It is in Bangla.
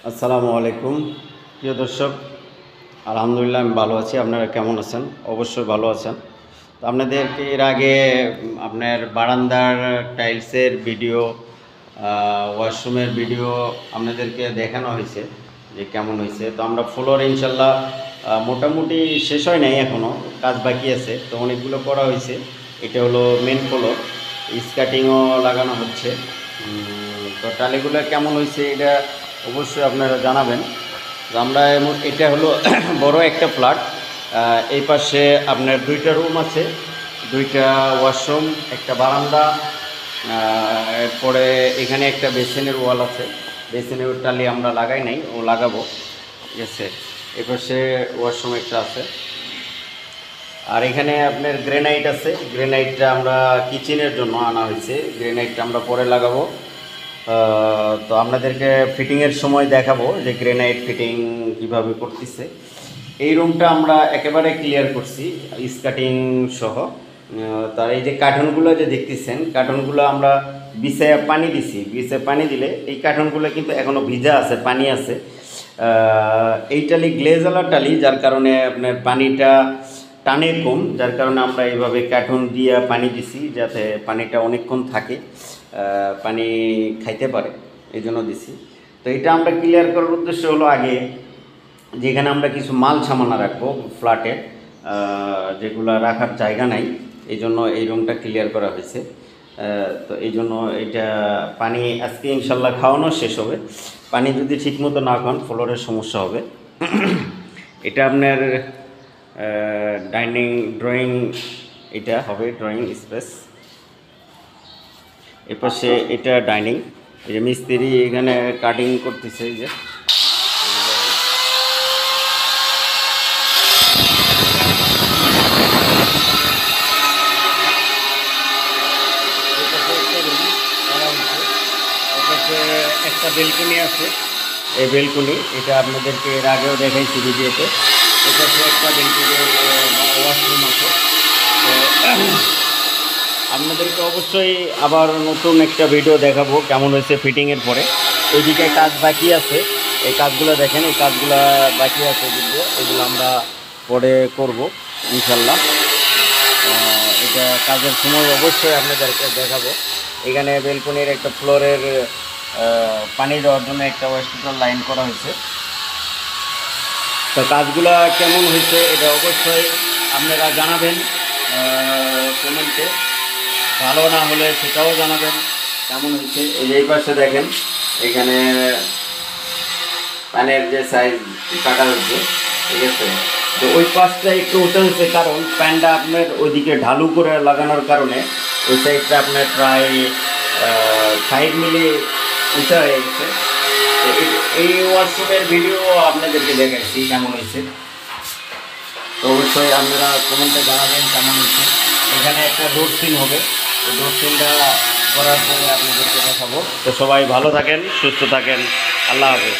আসসালামু আলাইকুম প্রিয় দর্শক। আলহামদুলিল্লাহ আমি ভালো আছি। আপনারা কেমন আছেন? অবশ্যই ভালো আছেন। তো আপনাদেরকে এর আগে আপনার বারান্দার টাইলসের ভিডিও, ওয়াশরুমের ভিডিও আপনাদেরকে দেখানো হয়েছে যে কেমন হয়েছে। তো আমরা ফ্লোর ইনশাল্লাহ মোটামুটি শেষ হয় নাই, এখনও কাজ বাকি আছে। তো অনেকগুলো করা হয়েছে। এটা হলো মেন ফ্লোর, স্কার্টিংও লাগানো হচ্ছে। তো টালিগুলো কেমন হয়েছে এটা অবশ্যই আপনারা জানাবেন। আমরা এটা হলো বড় একটা ফ্ল্যাট। এই পাশে আপনার দুইটা রুম আছে, দুইটা ওয়াশরুম, একটা বারান্দা। এরপরে এখানে একটা বেসিনের ওয়াল আছে। বেসিনের টালি আমরা লাগাই নাই, ও লাগাবো। ঠিক আছে, এই পাশে ওয়াশরুম একটা আছে। আর এখানে আপনার গ্রেনাইট আছে। গ্রেনাইটটা আমরা কিচেনের জন্য আনা হয়েছে। গ্রেনাইটটা আমরা পরে লাগাবো। তো আপনাদেরকে ফিটিংয়ের সময় দেখাবো যে গ্রেনাইট ফিটিং কিভাবে করতেছে। এই রুমটা আমরা একেবারে ক্লিয়ার করছি স্কার্টিং সহ। তার এই যে কার্টনগুলো যে দেখতেছেন, কার্টনগুলো আমরা বিছায় পানি দিছি। বিছায় পানি দিলে এই কার্টনগুলো কিন্তু এখনও ভিজা আছে, পানি আছে। এই টালি গ্লেজওয়ালা টালি, যার কারণে আপনার পানিটা টানে কম, যার কারণে আমরা এইভাবে কার্টন দিয়ে পানি দিছি যাতে পানিটা অনেকক্ষণ থাকে, পানি খাইতে পারে, এই জন্য দিছি। তো এটা আমরা ক্লিয়ার করার উদ্দেশ্য হলো আগে যেখানে আমরা কিছু মাল সামানা রাখবো ফ্ল্যাটে, যেগুলো রাখার জায়গা নাই, এই জন্য এই রুমটা ক্লিয়ার করা হয়েছে। তো এই জন্য এটা পানি আজকে ইনশাল্লাহ খাওয়ানো শেষ হবে। পানি যদি ঠিকমতো না খান ফ্লোরের সমস্যা হবে। এটা আপনার ডাইনিং ড্রয়িং, এটা হবে ড্রয়িং স্পেস। এপাশে এটা ডাইনিং। এই যে মিস্ত্রি এখানে কাটিং করতেছে, এই যে একটা বেলকনি আছে। এই বেলকনি এটা আপনাদেরকে এর আগেও দেখাইছি ভিডিওতে। এটা একটা বেলকনি, ওয়াশরুম আছে। তো আপনাদেরকে অবশ্যই আবার নতুন একটা ভিডিও দেখাবো কেমন হয়েছে ফিটিংয়ের পরে। এইদিকে কাজ বাকি আছে, এই কাজগুলো দেখেন, এই কাজগুলো বাকি আছে ভিডিও, এগুলো আমরা পরে করব ইনশাল্লাহ। এটা কাজের সময় অবশ্যই আপনাদেরকে দেখাবো। এখানে বেলকনির একটা ফ্লোরের পানি দেওয়ার জন্য একটা ওয়েস্টার লাইন করা হয়েছে। তো কাজগুলো কেমন হয়েছে এটা অবশ্যই আপনারা জানাবেন কমেন্টে। ভালো না হলে সেটাও জানাবেন কেমন হয়েছে। এই পাশে দেখেন, এখানে প্যানের যে সাইজ কাটা হয়েছে, ঠিক আছে। তো ওই পাশটা একটু উঁচু হয়েছে, কারণ প্যানটা আপনার ওইদিকে ঢালু করে লাগানোর কারণে ওই সাইডটা আপনার প্রায় 5 মিলি উঁচা হয়ে গেছে। এই ওয়াশরুমের ভিডিও আপনাদেরকে দেখাচ্ছি কেমন হয়েছে। তো অবশ্যই আপনারা কমেন্টে জানাবেন কেমন হয়েছে। এখানে একটা ডোর সিন হবে, এই ডোর সিনটা করার পরে আপনাদেরকে দেখাবো। তো সবাই ভালো থাকেন, সুস্থ থাকেন, আল্লাহ হাফেজ।